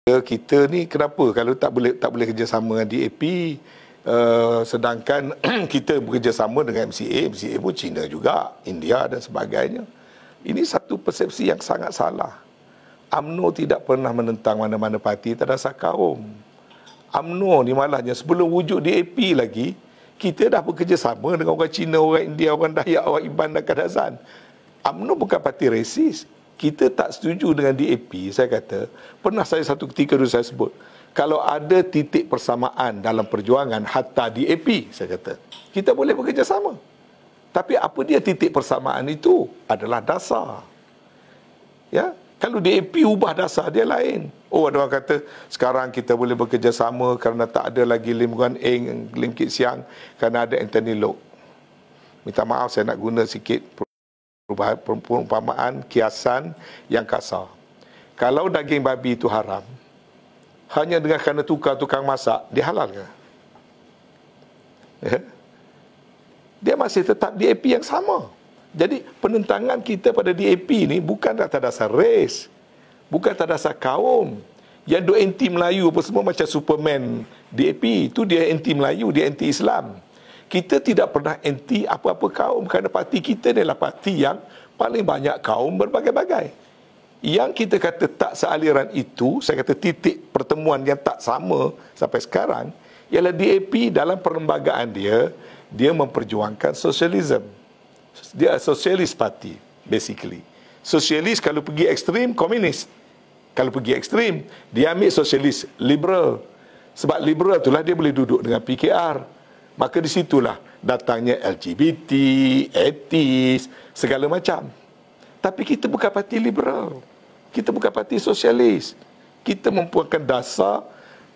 kita ni kenapa kalau tak boleh kerjasama dengan DAP, sedangkan kita bekerjasama dengan MCA pun China juga, India dan sebagainya. Ini satu persepsi yang sangat salah. UMNO tidak pernah menentang mana-mana parti terdasar kaum. UMNO ni malahnya sebelum wujud DAP lagi, kita dah bekerjasama dengan orang Cina, orang India, orang Dayak, orang Iban dan Kadazan. UMNO bukan parti resis. Kita tak setuju dengan DAP, saya kata. Pernah saya satu ketika dulu saya sebut, kalau ada titik persamaan dalam perjuangan hatta DAP, saya kata, kita boleh bekerjasama. Tapi apa dia titik persamaan itu? Adalah dasar. Ya, kalau DAP ubah dasar dia lain. Oh, ada orang kata sekarang kita boleh bekerjasama kerana tak ada lagi Lim Guan Eng, Lim Kit Siang, kerana ada Anthony Loke. Minta maaf saya nak guna sikit perumpamaan, kiasan yang kasar. Kalau daging babi itu haram, hanya dengan kerana tukang masak, dia halal ke? Dia masih tetap DAP yang sama. Jadi penentangan kita pada DAP ni bukan atas dasar res, bukan atas dasar kaum. Yang duk anti Melayu apa semua macam Superman DAP, itu dia anti Melayu, dia anti Islam. Kita tidak pernah anti apa-apa kaum kerana parti kita ni adalah parti yang paling banyak kaum berbagai-bagai. Yang kita kata tak sealiran itu, saya kata titik pertemuan yang tak sama sampai sekarang, ialah DAP dalam perlembagaan dia memperjuangkan sosialisme. Dia socialist party, basically. Sosialis kalau pergi ekstrim, komunis. Kalau pergi ekstrim, dia ambil sosialis liberal. Sebab liberal itulah dia boleh duduk dengan PKR. Maka di situlah datangnya LGBT, etis, segala macam. Tapi kita bukan parti liberal. Kita bukan parti sosialis. Kita mempunyai dasar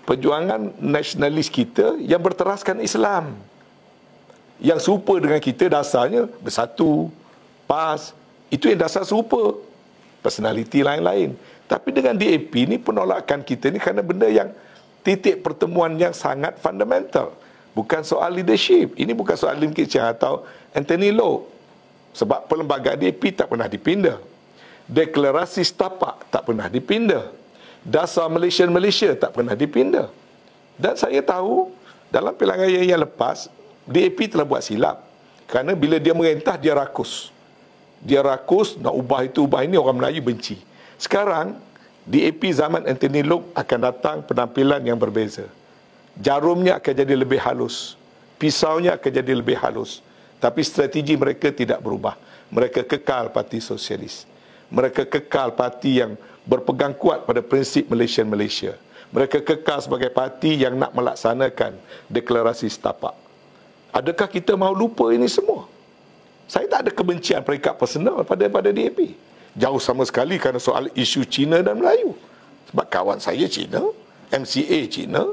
perjuangan nasionalis kita yang berteraskan Islam. Yang serupa dengan kita dasarnya bersatu, PAS. Itu yang dasar serupa. Personaliti lain-lain. Tapi dengan DAP ni penolakan kita ni kerana benda yang titik pertemuan yang sangat fundamental. Bukan soal leadership. Ini bukan soal Lim Kit Siang atau Anthony Loke. Sebab perlembagaan DAP tak pernah dipindah. Deklarasi setapak tak pernah dipindah. Dasar Malaysia tak pernah dipindah. Dan saya tahu dalam pilihan raya yang lepas, DAP telah buat silap. Kerana bila dia merintah, dia rakus. Dia rakus, nak ubah itu, ubah ini, orang Melayu benci. Sekarang, DAP zaman Anthony Loke akan datang penampilan yang berbeza. Jarumnya akan jadi lebih halus. Pisaunya akan jadi lebih halus. Tapi strategi mereka tidak berubah. Mereka kekal parti sosialis. Mereka kekal parti yang berpegang kuat pada prinsip Malaysia. Mereka kekal sebagai parti yang nak melaksanakan deklarasi setapak. Adakah kita mahu lupa ini semua? Saya tak ada kebencian peringkat personal pada DAP. Jauh sama sekali kerana soal isu Cina dan Melayu. Sebab kawan saya Cina, MCA Cina,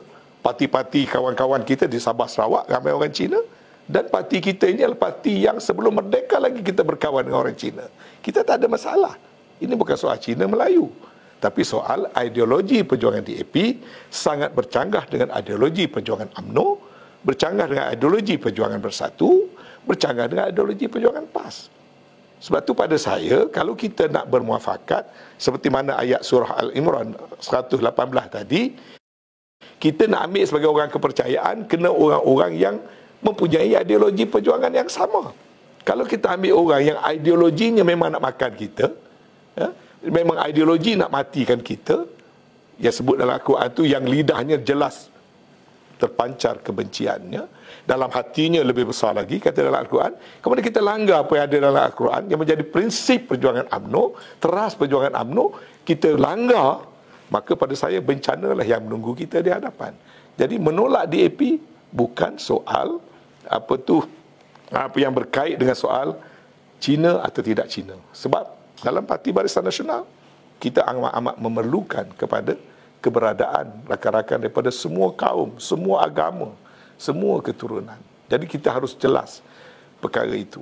parti-parti kawan-kawan kita di Sabah Sarawak ramai orang Cina, dan parti kita ini adalah parti yang sebelum merdeka lagi kita berkawan dengan orang Cina. Kita tak ada masalah. Ini bukan soal Cina Melayu, tapi soal ideologi perjuangan DAP sangat bercanggah dengan ideologi perjuangan UMNO, bercanggah dengan ideologi perjuangan Bersatu, bercanggah dengan ideologi perjuangan PAS. Sebab tu pada saya, kalau kita nak bermuafakat seperti mana ayat surah Al-Imran 118 tadi, kita nak ambil sebagai orang kepercayaan, kena orang-orang yang mempunyai ideologi perjuangan yang sama. Kalau kita ambil orang yang ideologinya memang nak makan kita, ya, memang ideologi nak matikan kita, yang sebut dalam Al-Quran itu, yang lidahnya jelas terpancar kebenciannya, dalam hatinya lebih besar lagi, kata dalam Al-Quran. Kemudian kita langgar apa yang ada dalam Al-Quran, yang menjadi prinsip perjuangan UMNO, teras perjuangan UMNO, kita langgar, maka pada saya bencanalah yang menunggu kita di hadapan. Jadi menolak DAP bukan soal apa yang berkait dengan soal Cina atau tidak Cina. Sebab dalam Parti Barisan Nasional kita amat memerlukan kepada keberadaan rakan-rakan daripada semua kaum, semua agama, semua keturunan. Jadi kita harus jelas perkara itu.